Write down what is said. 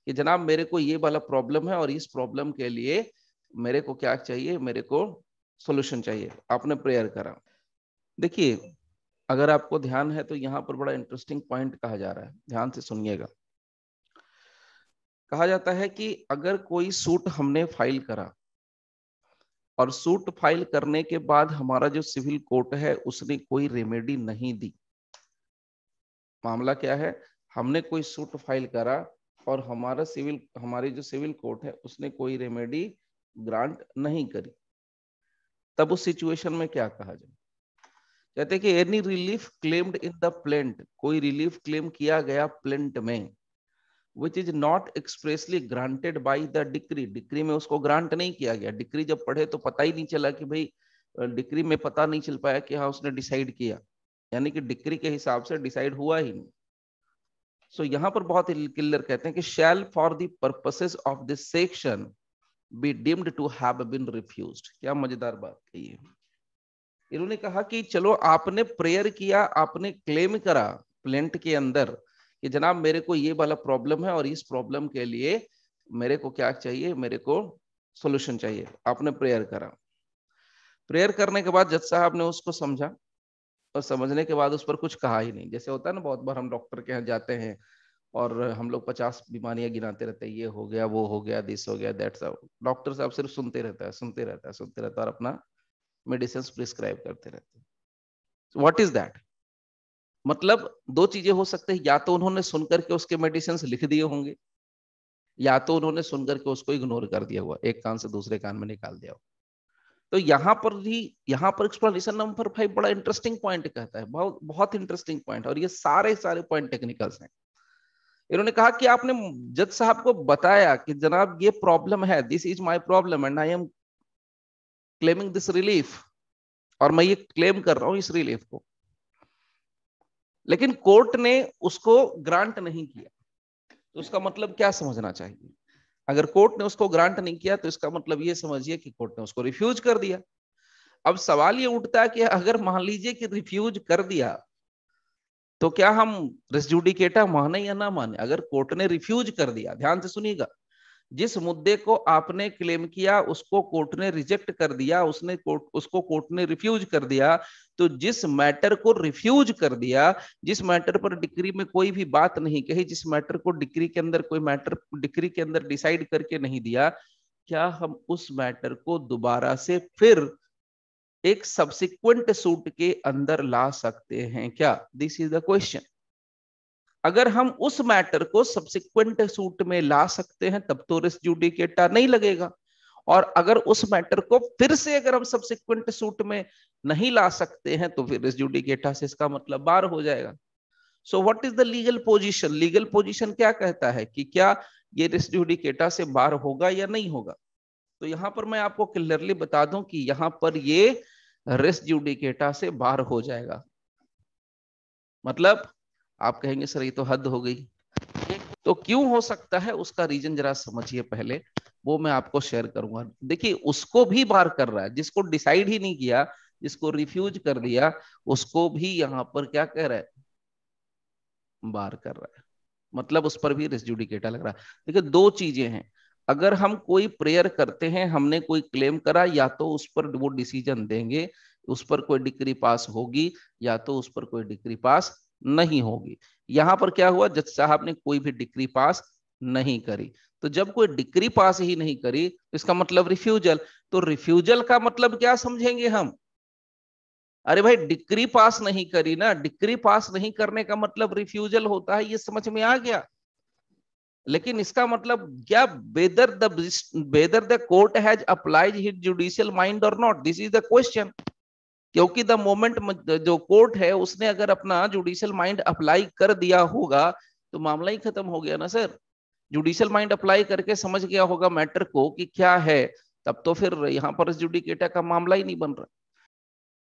कि जनाब मेरे को ये वाला प्रॉब्लम है और इस प्रॉब्लम के लिए मेरे को क्या चाहिए, मेरे को सॉल्यूशन चाहिए। आपने प्रेयर करा। देखिए, अगर आपको ध्यान है तो यहाँ पर बड़ा इंटरेस्टिंग पॉइंट कहा जा रहा है, ध्यान से सुनिएगा। कहा जाता है कि अगर कोई सूट हमने फाइल करा और सूट फाइल करने के बाद हमारा जो सिविल कोर्ट है उसने कोई रेमेडी नहीं दी। मामला क्या है, हमने कोई सूट फाइल करा और हमारी जो सिविल कोर्ट है उसने कोई रेमेडी ग्रांट नहीं करी, तब उस सिचुएशन में क्या कहा जाए? कहते हैं कि any relief claimed in the plaint, कोई रिलीफ क्लेम किया गया प्लेंट में, which is not expressly granted by the decree, decree में उसको ग्रांट नहीं किया गया। डिक्री जब पढ़े तो पता ही नहीं चला कि भाई, डिक्री में पता नहीं चल पाया कि हाँ उसने डिसाइड किया, यानी कि डिक्री के हिसाब से डिसाइड हुआ ही नहीं। सो यहाँ पर बहुत क्लियर कहते हैं कि shall for the purposes of this section be deemed to have been refused. क्या मजेदार बात कही है। इन्होंने कहा कि चलो आपने प्रेयर किया, आपने क्लेम करा प्लेंट के अंदर कि जनाब मेरे को ये वाला प्रॉब्लम है और इस प्रॉब्लम के लिए मेरे को क्या चाहिए, मेरे को सॉल्यूशन चाहिए। आपने प्रेयर करा। प्रेयर करने के बाद जज साहब ने उसको समझा और समझने के बाद उस पर कुछ कहा ही नहीं। जैसे होता है ना, बहुत बार हम डॉक्टर के यहाँ जाते हैं और हम लोग 50 बीमारियां गिनाते रहते हैं, ये हो गया, वो हो गया, दिस हो गया, दैट्स। डॉक्टर साहब सिर्फ सुनते रहता है, सुनते रहता है, सुनते रहता है और अपना मेडिसिन प्रिस्क्राइब करते रहते हैं। What is that? मतलब दो चीजें हो सकते हैं, या तो उन्होंने सुनकर के उसके मेडिसिन लिख दिए होंगे, या तो उन्होंने सुनकर के उसको इग्नोर कर दिया हुआ, एक कान से दूसरे कान में निकाल दिया हुआ। तो यहाँ पर एक्सप्लेनेशन नंबर 5 बड़ा इंटरेस्टिंग पॉइंट कहता है, बहुत बहुत इंटरेस्टिंग पॉइंट, और ये सारे पॉइंट टेक्निकल्स हैं। इन्होंने कहा कि आपने जज साहब को बताया कि जनाब ये प्रॉब्लम है, this is my problem and I am claiming this relief, और मैं ये क्लेम कर रहा हूं इस रिलीफ को, लेकिन कोर्ट ने उसको ग्रांट नहीं किया। तो उसका मतलब क्या समझना चाहिए? अगर कोर्ट ने उसको ग्रांट नहीं किया तो इसका मतलब ये समझिए कि कोर्ट ने उसको रिफ्यूज कर दिया। अब सवाल ये उठता है कि अगर मान लीजिए कि रिफ्यूज कर दिया तो क्या हम रेस जुडिकेटा माने या ना माने? अगर कोर्ट ने रिफ्यूज कर दिया, ध्यान से सुनिएगा, जिस मुद्दे को आपने क्लेम किया उसको कोर्ट ने रिजेक्ट कर दिया, उसको कोर्ट ने रिफ्यूज कर दिया, तो जिस मैटर को रिफ्यूज कर दिया, जिस मैटर पर डिक्री में कोई भी बात नहीं कही, जिस मैटर को डिक्री के अंदर कोई मैटर डिक्री के अंदर डिसाइड करके नहीं दिया, क्या हम उस मैटर को दोबारा से फिर एक सब्सिक्वेंट सूट के अंदर ला सकते हैं क्या? This is the question. अगर हम उस मैटर को सब्सिक्वेंट सूट में ला सकते हैं तब तो रेस जुडिकेटा नहीं लगेगा, और अगर उस मैटर को फिर से अगर हम सब्सिक्वेंट सूट में नहीं ला सकते हैं तो फिर रेस जुडिकेटा से इसका मतलब बार हो जाएगा। So what is the legal position? Legal position क्या कहता है कि क्या ये रेस जुडिकेटा से बार होगा या नहीं होगा? तो यहां पर मैं आपको क्लियरली बता दूं कि यहां पर ये रेस जुडिकेटा से बार हो जाएगा। मतलब आप कहेंगे सर ये तो हद हो गई, तो क्यों हो सकता है उसका रीजन जरा समझिए पहले, वो मैं आपको शेयर करूंगा। देखिए, उसको भी बार कर रहा है, जिसको डिसाइड ही नहीं किया, जिसको रिफ्यूज कर दिया, उसको भी यहां पर क्या कह रहा है, बार कर रहा है। मतलब उस पर भी रेस जुडिकेटा लग रहा है। देखिए, दो चीजें हैं। अगर हम कोई प्रेयर करते हैं, हमने कोई क्लेम करा, या तो उस पर वो डिसीजन देंगे, उस पर कोई डिक्री पास होगी, या तो उस पर कोई डिक्री पास नहीं होगी। यहां पर क्या हुआ, जज साहब ने कोई भी डिक्री पास नहीं करी। तो जब कोई डिक्री पास ही नहीं करी तो इसका मतलब रिफ्यूजल। तो रिफ्यूजल का मतलब क्या समझेंगे हम? अरे भाई, डिक्री पास नहीं करी ना, डिक्री पास नहीं करने का मतलब रिफ्यूजल होता है, ये समझ में आ गया। लेकिन इसका मतलब क्या, whether the court has applied his judicial mind or not, this is the question. क्योंकि द मोमेंट जो कोर्ट है उसने अगर अपना जुडिशियल माइंड अप्लाई कर दिया होगा तो मामला ही खत्म हो गया ना सर। जुडिशियल माइंड अप्लाई करके समझ गया होगा मैटर को कि क्या है, तब तो फिर यहाँ पर जुडिकेटा का मामला ही नहीं बन रहा।